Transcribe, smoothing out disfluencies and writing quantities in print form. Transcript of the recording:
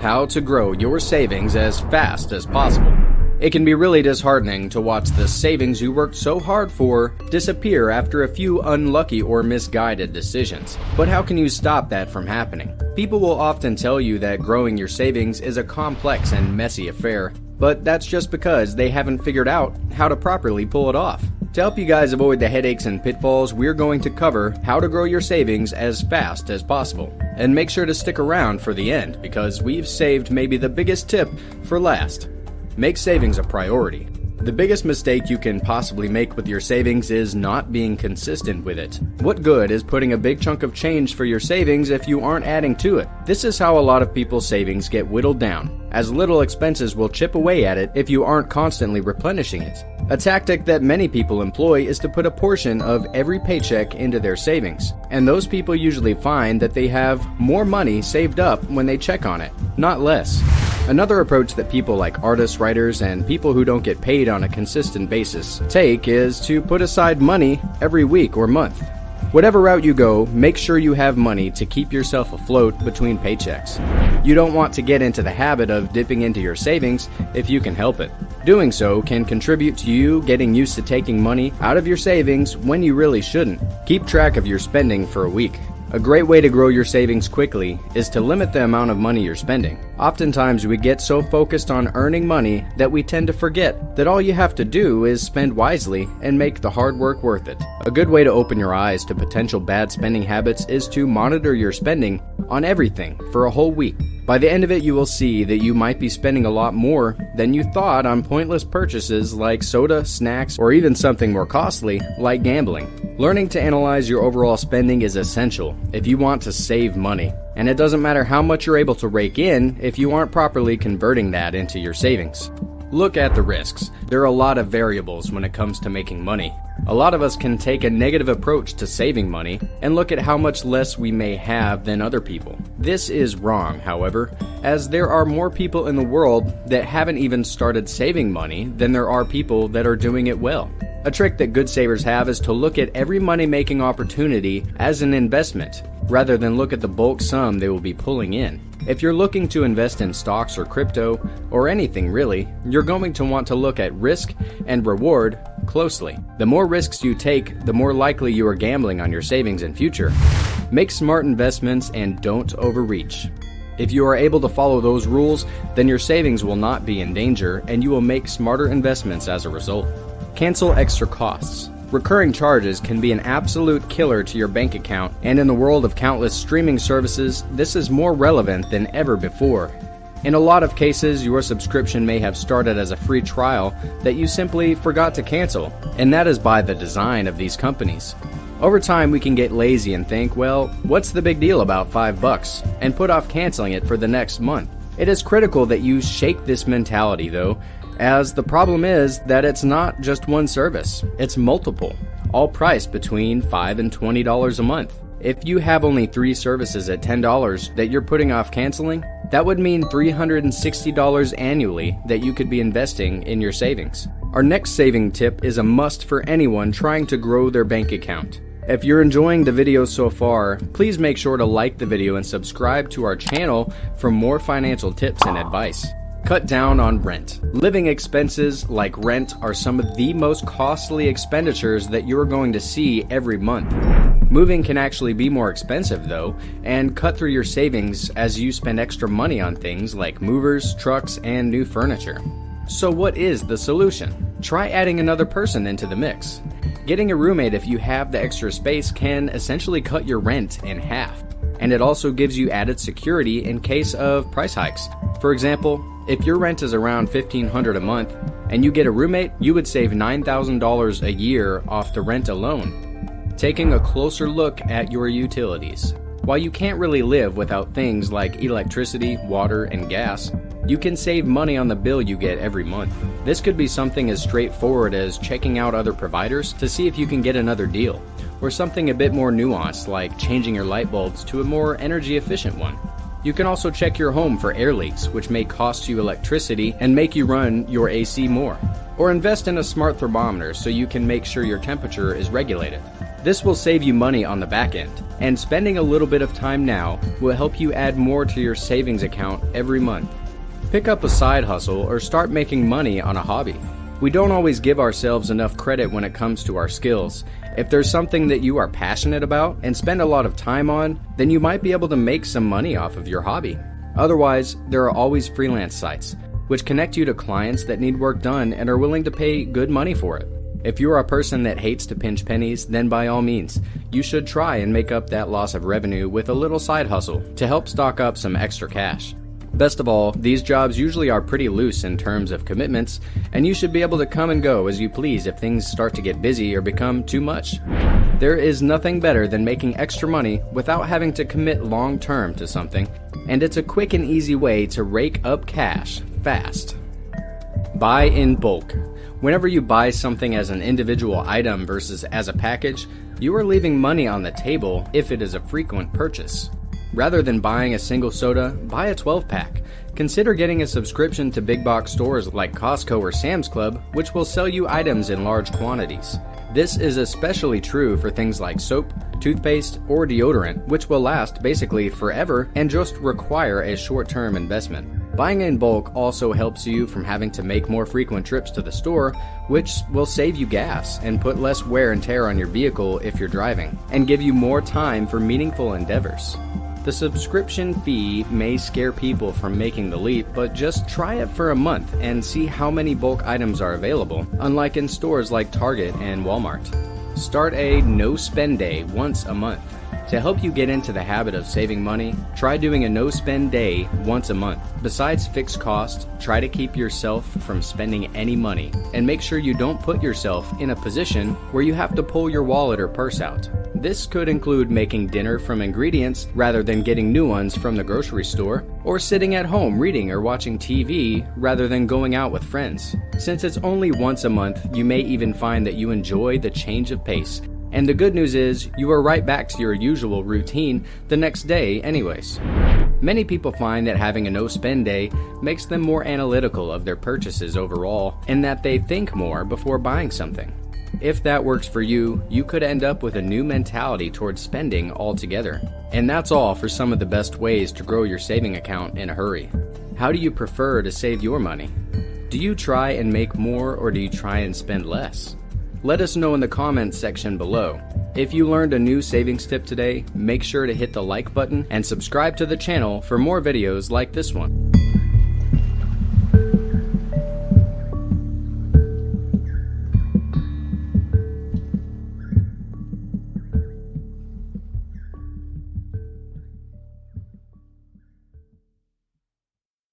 How to grow your savings as fast as possible. It can be really disheartening to watch the savings you worked so hard for disappear after a few unlucky or misguided decisions. But how can you stop that from happening? People will often tell you that growing your savings is a complex and messy affair, but that's just because they haven't figured out how to properly pull it off. To help you guys avoid the headaches and pitfalls, we're going to cover how to grow your savings as fast as possible. And make sure to stick around for the end, because we've saved maybe the biggest tip for last. Make savings a priority. The biggest mistake you can possibly make with your savings is not being consistent with it. What good is putting a big chunk of change for your savings if you aren't adding to it? This is how a lot of people's savings get whittled down, as little expenses will chip away at it if you aren't constantly replenishing it. A tactic that many people employ is to put a portion of every paycheck into their savings, and those people usually find that they have more money saved up when they check on it, not less. Another approach that people like artists, writers, and people who don't get paid on a consistent basis take is to put aside money every week or month. Whatever route you go, make sure you have money to keep yourself afloat between paychecks. You don't want to get into the habit of dipping into your savings if you can help it. Doing so can contribute to you getting used to taking money out of your savings when you really shouldn't. Keep track of your spending for a week. A great way to grow your savings quickly is to limit the amount of money you're spending. Oftentimes we get so focused on earning money that we tend to forget that all you have to do is spend wisely and make the hard work worth it. A good way to open your eyes to potential bad spending habits is to monitor your spending on everything for a whole week. By the end of it, you will see that you might be spending a lot more than you thought on pointless purchases like soda, snacks, or even something more costly like gambling. Learning to analyze your overall spending is essential if you want to save money. And it doesn't matter how much you're able to rake in if you aren't properly converting that into your savings. Look at the risks. There are a lot of variables when it comes to making money. A lot of us can take a negative approach to saving money and look at how much less we may have than other people. This is wrong, however, as there are more people in the world that haven't even started saving money than there are people that are doing it well. A trick that good savers have is to look at every money-making opportunity as an investment, rather than look at the bulk sum they will be pulling in. If you're looking to invest in stocks or crypto, or anything really, you're going to want to look at risk and reward closely. The more risks you take, the more likely you are gambling on your savings in future. Make smart investments and don't overreach. If you are able to follow those rules, then your savings will not be in danger and you will make smarter investments as a result. Cancel extra costs. Recurring charges can be an absolute killer to your bank account, and in the world of countless streaming services, this is more relevant than ever before. In a lot of cases, your subscription may have started as a free trial that you simply forgot to cancel, and that is by the design of these companies. Over time, we can get lazy and think, well, what's the big deal about $5, and put off canceling it for the next month. It is critical that you shake this mentality, though, as the problem is that it's not just one service, it's multiple, all priced between $5 and $20 a month. If you have only 3 services at $10 that you're putting off canceling, that would mean $360 annually that you could be investing in your savings. Our next saving tip is a must for anyone trying to grow their bank account. If you're enjoying the video so far, please make sure to like the video and subscribe to our channel for more financial tips and advice. Cut down on rent. Living expenses like rent are some of the most costly expenditures that you're going to see every month. Moving can actually be more expensive though, and cut through your savings as you spend extra money on things like movers, trucks, and new furniture. So what is the solution? Try adding another person into the mix. Getting a roommate if you have the extra space can essentially cut your rent in half, and it also gives you added security in case of price hikes. For example, if your rent is around $1,500 a month and you get a roommate, you would save $9,000 a year off the rent alone. Taking a closer look at your utilities. While you can't really live without things like electricity, water, and gas, you can save money on the bill you get every month. This could be something as straightforward as checking out other providers to see if you can get another deal, or something a bit more nuanced like changing your light bulbs to a more energy efficient one. You can also check your home for air leaks, which may cost you electricity and make you run your AC more. Or invest in a smart thermometer so you can make sure your temperature is regulated. This will save you money on the back end, and spending a little bit of time now will help you add more to your savings account every month. Pick up a side hustle or start making money on a hobby. We don't always give ourselves enough credit when it comes to our skills. If there's something that you are passionate about and spend a lot of time on, then you might be able to make some money off of your hobby. Otherwise, there are always freelance sites, which connect you to clients that need work done and are willing to pay good money for it. If you're a person that hates to pinch pennies, then by all means, you should try and make up that loss of revenue with a little side hustle to help stock up some extra cash. Best of all, these jobs usually are pretty loose in terms of commitments, and you should be able to come and go as you please if things start to get busy or become too much. There is nothing better than making extra money without having to commit long term to something, and it's a quick and easy way to rake up cash fast. Buy in bulk. Whenever you buy something as an individual item versus as a package, you are leaving money on the table if it is a frequent purchase. Rather than buying a single soda, buy a 12-pack. Consider getting a subscription to big box stores like Costco or Sam's Club, which will sell you items in large quantities. This is especially true for things like soap, toothpaste, or deodorant, which will last basically forever and just require a short-term investment. Buying in bulk also helps you from having to make more frequent trips to the store, which will save you gas and put less wear and tear on your vehicle if you're driving, and give you more time for meaningful endeavors. The subscription fee may scare people from making the leap, but just try it for a month and see how many bulk items are available, unlike in stores like Target and Walmart. Start a no-spend day once a month. To help you get into the habit of saving money, try doing a no-spend day once a month. Besides fixed costs, try to keep yourself from spending any money, and make sure you don't put yourself in a position where you have to pull your wallet or purse out. This could include making dinner from ingredients rather than getting new ones from the grocery store, or sitting at home reading or watching TV rather than going out with friends. Since it's only once a month, you may even find that you enjoy the change of pace. And the good news is, you are right back to your usual routine the next day anyways. Many people find that having a no-spend day makes them more analytical of their purchases overall, and that they think more before buying something. If that works for you, you could end up with a new mentality towards spending altogether. And that's all for some of the best ways to grow your saving account in a hurry. How do you prefer to save your money? Do you try and make more, or do you try and spend less? Let us know in the comments section below. If you learned a new savings tip today, make sure to hit the like button and subscribe to the channel for more videos like this one.